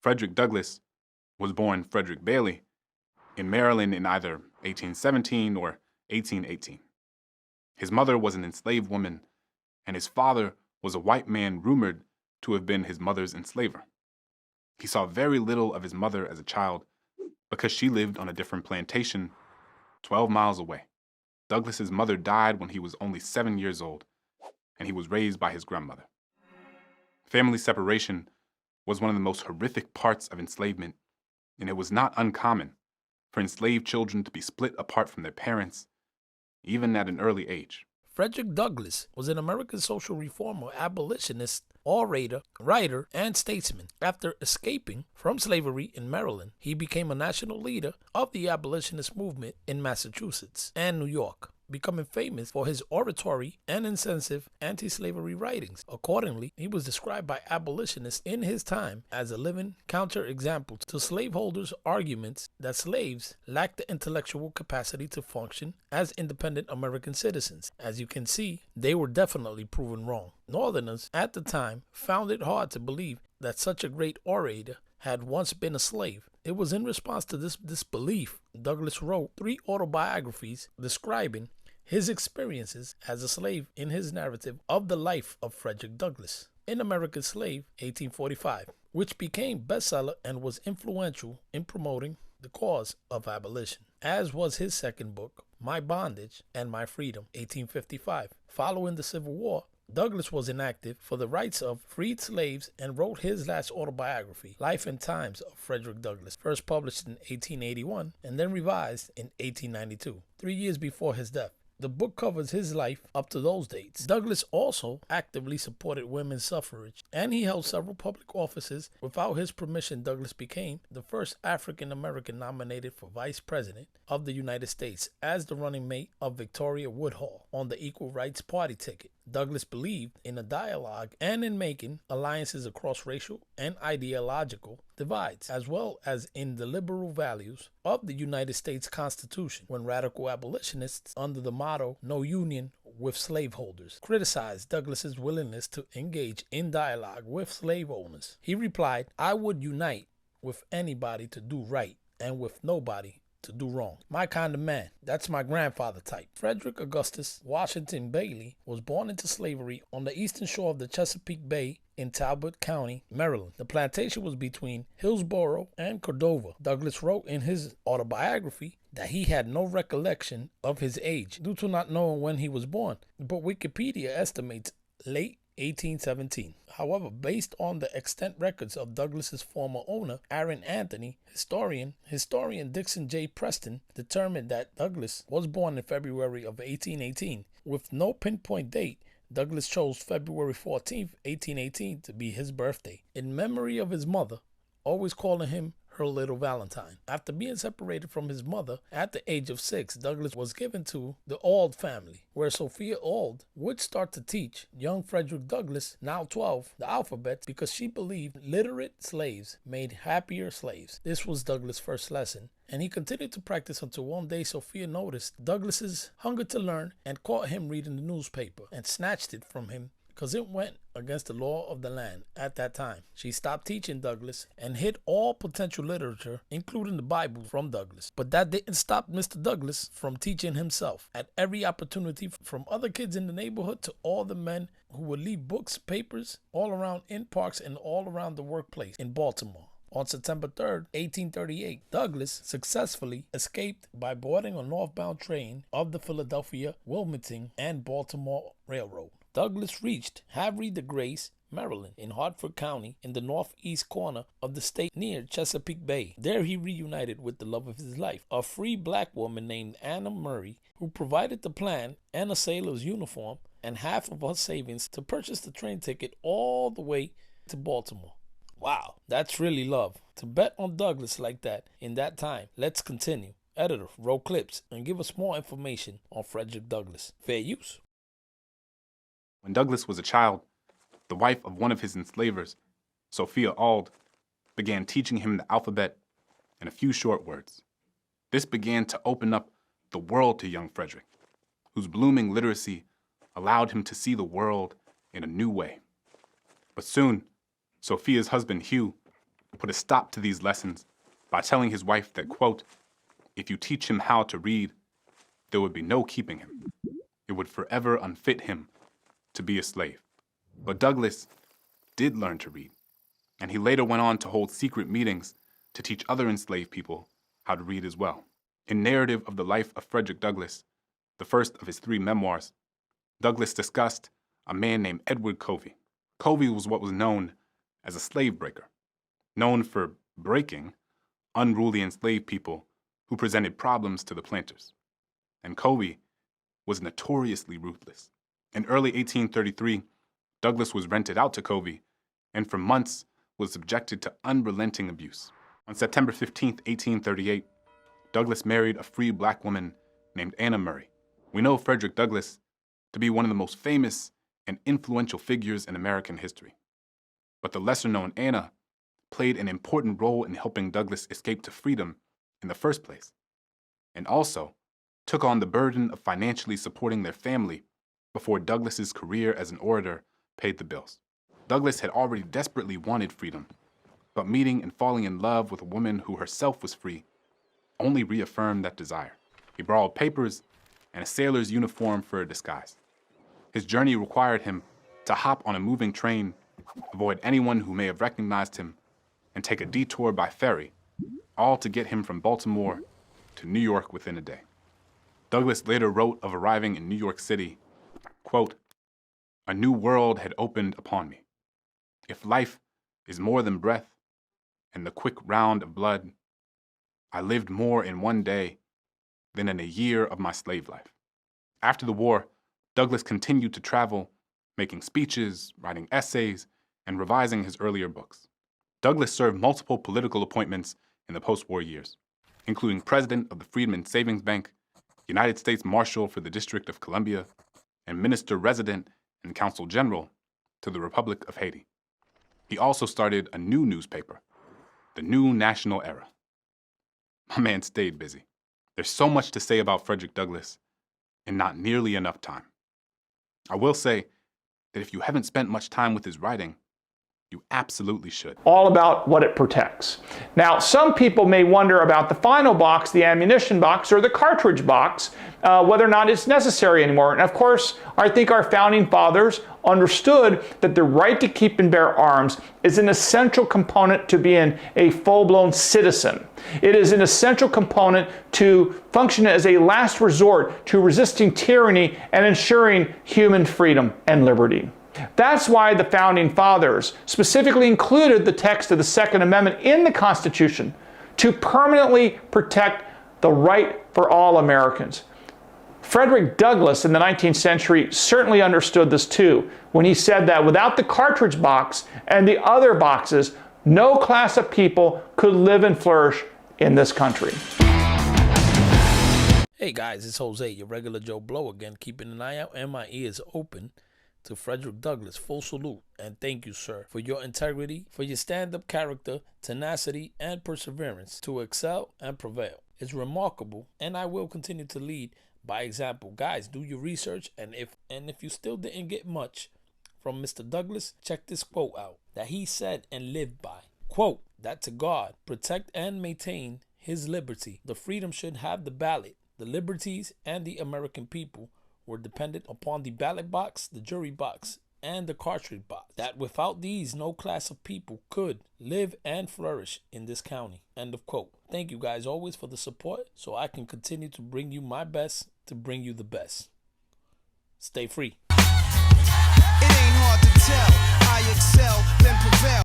Frederick Douglass was born Frederick Bailey in Maryland in either 1817 or 1818. His mother was an enslaved woman, and his father was a white man rumored to have been his mother's enslaver. He saw very little of his mother as a child because she lived on a different plantation 12 miles away. Douglass's mother died when he was only 7 years old, and he was raised by his grandmother. Family separation was one of the most horrific parts of enslavement, and it was not uncommon for enslaved children to be split apart from their parents, even at an early age. Frederick Douglass was an American social reformer, abolitionist, orator, writer, and statesman. After escaping from slavery in Maryland, he became a national leader of the abolitionist movement in Massachusetts and New York, becoming famous for his oratory and incisive anti-slavery writings. Accordingly, he was described by abolitionists in his time as a living counterexample to slaveholders' arguments that slaves lacked the intellectual capacity to function as independent American citizens. As you can see, they were definitely proven wrong. Northerners at the time found it hard to believe that such a great orator had once been a slave. It was in response to this disbelief Douglass wrote 3 autobiographies describing his experiences as a slave in his narrative of the life of Frederick Douglass. An American Slave, 1845, which became bestseller and was influential in promoting the cause of abolition, as was his second book, My Bondage and My Freedom, 1855. Following the Civil War, Douglass was inactive for the rights of freed slaves and wrote his last autobiography, Life and Times of Frederick Douglass, first published in 1881 and then revised in 1892, 3 years before his death. The book covers his life up to those dates. Douglass also actively supported women's suffrage, and he held several public offices. Without his permission, Douglass became the first African American nominated for Vice President of the United States as the running mate of Victoria Woodhull on the Equal Rights Party ticket. Douglass believed in a dialogue and in making alliances across racial and ideological divides, as well as in the liberal values of the United States Constitution, when radical abolitionists, under the motto "No Union with Slaveholders," criticized Douglass's willingness to engage in dialogue with slave owners. He replied, "I would unite with anybody to do right and with nobody to do wrong. My kind of man. That's my grandfather type." Frederick Augustus Washington Bailey was born into slavery on the eastern shore of the Chesapeake Bay in Talbot County, Maryland. The plantation was between Hillsborough and Cordova. Douglass wrote in his autobiography that he had no recollection of his age due to not knowing when he was born, but Wikipedia estimates late 1817. However, based on the extant records of Douglass's former owner, Aaron Anthony, historian Dixon J. Preston determined that Douglass was born in February of 1818. With no pinpoint date, Douglass chose February 14th, 1818 to be his birthday, in memory of his mother, always calling him her little Valentine. After being separated from his mother at the age of 6, Douglass was given to the Auld family, where Sophia Auld would start to teach young Frederick Douglass, now 12, the alphabet because she believed literate slaves made happier slaves. This was Douglass' first lesson, and he continued to practice until one day Sophia noticed Douglass's hunger to learn and caught him reading the newspaper and snatched it from him because it went against the law of the land at that time. She stopped teaching Douglass and hid all potential literature, including the Bible, from Douglass. But that didn't stop Mr. Douglass from teaching himself at every opportunity, from other kids in the neighborhood to all the men who would leave books, papers all around in parks and all around the workplace in Baltimore. On September 3rd, 1838, Douglass successfully escaped by boarding a northbound train of the Philadelphia, Wilmington, and Baltimore Railroad. Douglass reached Havre de Grace, Maryland, in Hartford County, in the northeast corner of the state near Chesapeake Bay. There he reunited with the love of his life, a free black woman named Anna Murray, who provided the plan and a sailor's uniform and half of her savings to purchase the train ticket all the way to Baltimore. Wow, that's really love. To bet on Douglass like that in that time. Let's continue. Editor, roll clips and give us more information on Frederick Douglass. Fair use. When Douglass was a child, the wife of one of his enslavers, Sophia Auld, began teaching him the alphabet and a few short words. This began to open up the world to young Frederick, whose blooming literacy allowed him to see the world in a new way. But soon, Sophia's husband, Hugh, put a stop to these lessons by telling his wife that, quote, if you teach him how to read, there would be no keeping him. It would forever unfit him to be a slave. But Douglass did learn to read, and he later went on to hold secret meetings to teach other enslaved people how to read as well. In Narrative of the Life of Frederick Douglass, the first of his 3 memoirs, Douglass discussed a man named Edward Covey. Covey was what was known as a slave breaker, known for breaking unruly enslaved people who presented problems to the planters. And Covey was notoriously ruthless. In early 1833, Douglass was rented out to Covey and for months was subjected to unrelenting abuse. On September 15, 1838, Douglass married a free black woman named Anna Murray. We know Frederick Douglass to be one of the most famous and influential figures in American history. But the lesser-known Anna played an important role in helping Douglass escape to freedom in the first place, and also took on the burden of financially supporting their family before Douglass's career as an orator paid the bills. Douglass had already desperately wanted freedom, but meeting and falling in love with a woman who herself was free only reaffirmed that desire. He borrowed papers and a sailor's uniform for a disguise. His journey required him to hop on a moving train, avoid anyone who may have recognized him, and take a detour by ferry, all to get him from Baltimore to New York within a day. Douglass later wrote of arriving in New York City, quote, a new world had opened upon me. If life is more than breath and the quick round of blood, I lived more in one day than in a year of my slave life. After the war, Douglass continued to travel, making speeches, writing essays, and revising his earlier books. Douglass served multiple political appointments in the post-war years, including president of the Freedmen Savings Bank, United States Marshal for the District of Columbia, and minister resident and consul general to the Republic of Haiti. He also started a new newspaper, the New National Era. My man stayed busy. There's so much to say about Frederick Douglass and not nearly enough time. I will say that if you haven't spent much time with his writing, you absolutely should. All about what it protects. Now, some people may wonder about the final box, the ammunition box, or the cartridge box, whether or not it's necessary anymore. And of course, I think our founding fathers understood that the right to keep and bear arms is an essential component to being a full-blown citizen. It is an essential component to function as a last resort to resisting tyranny and ensuring human freedom and liberty. That's why the Founding Fathers specifically included the text of the Second Amendment in the Constitution to permanently protect the right for all Americans. Frederick Douglass in the 19th century certainly understood this too when he said that without the cartridge box and the other boxes, no class of people could live and flourish in this country. Hey guys, it's Jose, your regular Joe Blow again, keeping an eye out and my ears open to Frederick Douglass. Full salute and thank you, sir, for your integrity, for your stand-up character, tenacity, and perseverance to excel and prevail. It's remarkable, and I will continue to lead by example. Guys, do your research, and if you still didn't get much from Mr. Douglass, check this quote out that he said and lived by. Quote, that to God protect and maintain his liberty, the freedom should have the ballot, the liberties, and the American people were dependent upon the ballot box, the jury box, and the cartridge box. That without these, no class of people could live and flourish in this county. End of quote. Thank you guys always for the support so I can continue to bring you my best to bring you the best. Stay free. It ain't hard to tell. I excel, then